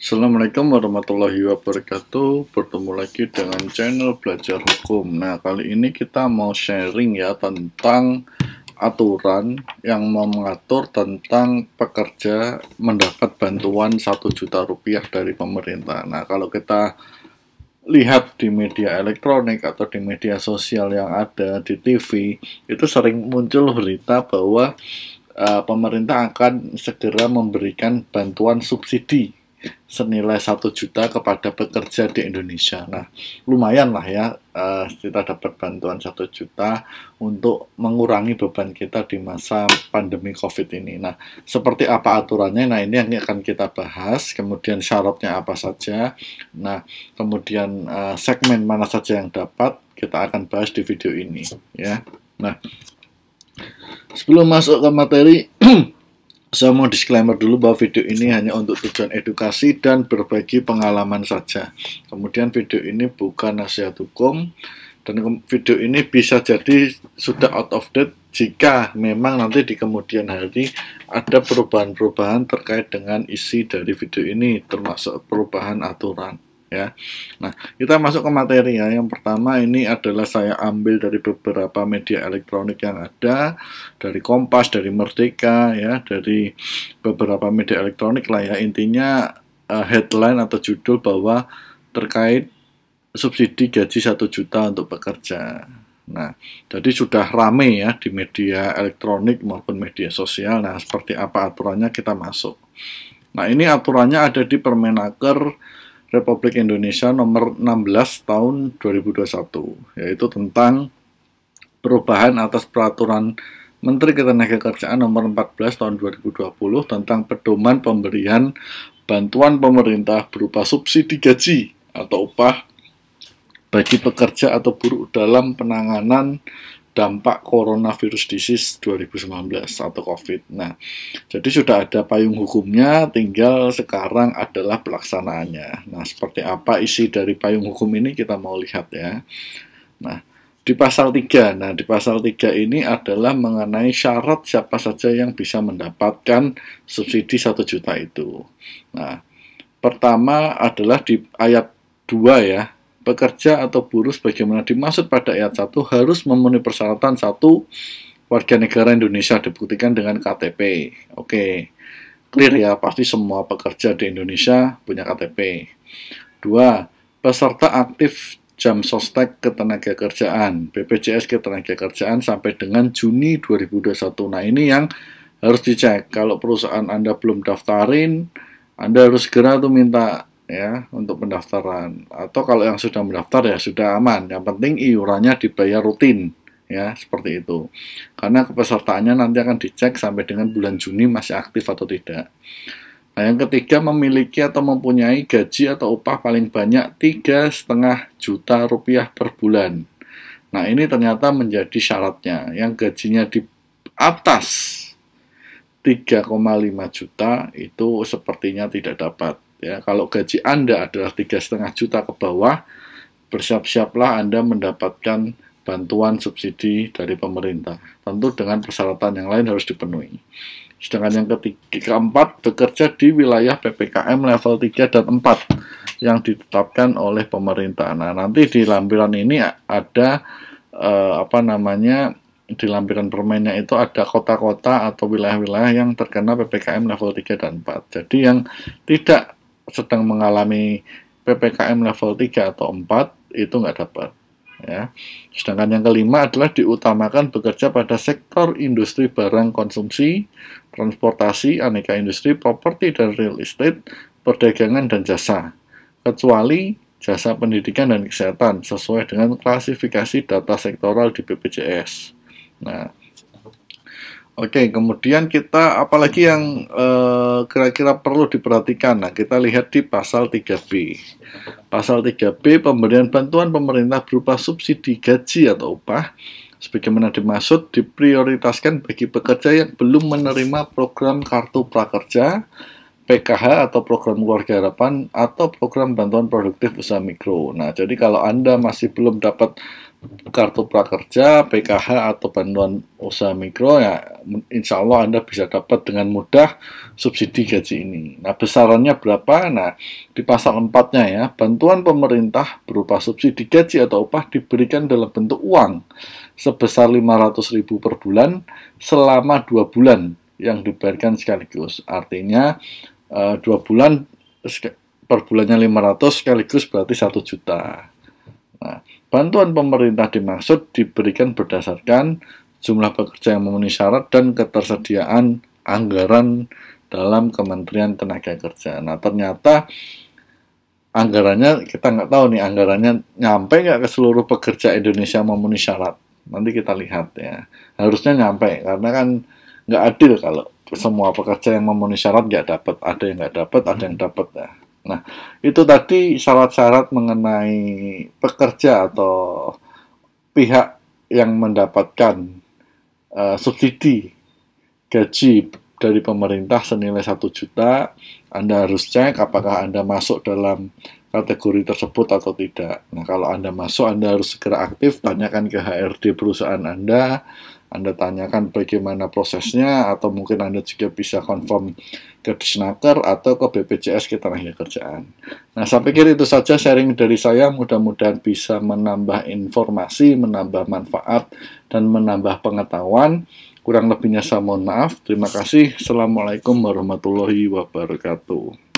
Assalamualaikum warahmatullahi wabarakatuh. Bertemu lagi dengan channel Belajar Hukum. Nah, kali ini kita mau sharing ya tentang aturan yang mau mengatur tentang pekerja mendapat bantuan 1 juta rupiah dari pemerintah. Nah, kalau kita lihat di media elektronik atau di media sosial yang ada di TV, itu sering muncul berita bahwa pemerintah akan segera memberikan bantuan subsidi senilai 1 juta kepada pekerja di Indonesia. Nah, lumayan lah ya kita dapat bantuan 1 juta untuk mengurangi beban kita di masa pandemi COVID ini. Nah, seperti apa aturannya? Nah, ini yang akan kita bahas. Kemudian syaratnya apa saja. Nah, kemudian segmen mana saja yang dapat kita akan bahas di video ini. Ya. Nah, sebelum masuk ke materi, saya mau disclaimer dulu bahwa video ini hanya untuk tujuan edukasi dan berbagi pengalaman saja. Kemudian video ini bukan nasihat hukum, dan video ini bisa jadi sudah out of date jika memang nanti di kemudian hari ada perubahan-perubahan terkait dengan isi dari video ini, termasuk perubahan aturan. Ya. Nah, kita masuk ke materi ya. Yang pertama ini adalah saya ambil dari beberapa media elektronik yang ada, dari Kompas, dari Merdeka ya, dari beberapa media elektronik lah ya. Intinya headline atau judul bahwa terkait subsidi gaji 1 juta untuk pekerja. Nah, jadi sudah rame ya di media elektronik maupun media sosial. Nah, seperti apa aturannya kita masuk. Nah, ini aturannya ada di Permenaker Republik Indonesia nomor 16 tahun 2021, yaitu tentang perubahan atas peraturan Menteri Ketenagakerjaan nomor 14 tahun 2020 tentang pedoman pemberian bantuan pemerintah berupa subsidi gaji atau upah bagi pekerja atau buruh dalam penanganan dampak coronavirus disease 2019 atau COVID. Nah, jadi sudah ada payung hukumnya, tinggal sekarang adalah pelaksanaannya. Nah, seperti apa isi dari payung hukum ini kita mau lihat ya. Nah, di pasal 3. Nah, di pasal 3 ini adalah mengenai syarat siapa saja yang bisa mendapatkan subsidi 1 juta itu. Nah, pertama adalah di ayat 2 ya. Pekerja atau buruh sebagaimana dimaksud pada ayat 1 harus memenuhi persyaratan 1. Warga negara Indonesia dibuktikan dengan KTP. Oke, clear ya, pasti semua pekerja di Indonesia punya KTP. 2. Peserta aktif jam sostek ketenagakerjaan, BPJS ketenagakerjaan sampai dengan Juni 2021. Nah, ini yang harus dicek. Kalau perusahaan Anda belum daftarin, Anda harus segera tuh minta ya untuk pendaftaran, atau kalau yang sudah mendaftar ya sudah aman, yang penting iurannya dibayar rutin ya, seperti itu, karena kepesertaannya nanti akan dicek sampai dengan bulan Juni masih aktif atau tidak. Nah, yang ketiga, memiliki atau mempunyai gaji atau upah paling banyak 3,5 juta rupiah per bulan. Nah, ini ternyata menjadi syaratnya, yang gajinya di atas 3,5 juta itu sepertinya tidak dapat. Ya, kalau gaji Anda adalah 3,5 juta ke bawah, bersiap-siaplah Anda mendapatkan bantuan subsidi dari pemerintah. Tentu dengan persyaratan yang lain harus dipenuhi. Sedangkan yang keempat, bekerja di wilayah PPKM level 3 dan 4 yang ditetapkan oleh pemerintah. Nah, nanti di lampiran ini ada di lampiran permennya itu ada kota-kota atau wilayah-wilayah yang terkena PPKM level 3 dan 4. Jadi yang tidak sedang mengalami PPKM level 3 atau 4 itu nggak dapat ya. Sedangkan yang kelima adalah diutamakan bekerja pada sektor industri barang konsumsi, transportasi, aneka industri, properti dan real estate, perdagangan dan jasa, kecuali jasa pendidikan dan kesehatan sesuai dengan klasifikasi data sektoral di BPJS. Nah, oke, kemudian kita apalagi yang kira-kira perlu diperhatikan. Nah, kita lihat di pasal 3B. Pasal 3B, pemberian bantuan pemerintah berupa subsidi gaji atau upah sebagaimana dimaksud diprioritaskan bagi pekerja yang belum menerima program Kartu Prakerja, PKH atau program Keluarga Harapan atau program bantuan produktif usaha mikro. Nah, jadi kalau Anda masih belum dapat kartu prakerja, PKH atau bantuan usaha mikro, ya insya Allah Anda bisa dapat dengan mudah subsidi gaji ini. Nah, besarannya berapa? Nah, di pasal 4-nya ya, bantuan pemerintah berupa subsidi gaji atau upah diberikan dalam bentuk uang sebesar 500.000 per bulan selama 2 bulan yang dibayarkan sekaligus. Artinya 2 bulan per bulannya 500 sekaligus berarti 1 juta. Nah, bantuan pemerintah dimaksud diberikan berdasarkan jumlah pekerja yang memenuhi syarat dan ketersediaan anggaran dalam Kementerian Tenaga Kerja. Nah, ternyata anggarannya kita nggak tahu nih, anggarannya nyampe nggak ke seluruh pekerja Indonesia memenuhi syarat. Nanti kita lihat ya. Harusnya nyampe, karena kan nggak adil kalau semua pekerja yang memenuhi syarat nggak dapat, ada yang nggak dapat, ada yang dapat ya. Nah, itu tadi syarat-syarat mengenai pekerja atau pihak yang mendapatkan subsidi gaji dari pemerintah senilai 1 juta. Anda harus cek apakah Anda masuk dalam kategori tersebut atau tidak. Nah, kalau Anda masuk, Anda harus segera aktif, tanyakan ke HRD perusahaan Anda tanyakan bagaimana prosesnya, atau mungkin Anda juga bisa confirm ke Disnaker atau ke BPJS Ketenagakerjaan. Nah, saya pikir itu saja sharing dari saya, mudah-mudahan bisa menambah informasi, menambah manfaat, dan menambah pengetahuan. Kurang lebihnya saya mohon maaf. Terima kasih. Assalamualaikum warahmatullahi wabarakatuh.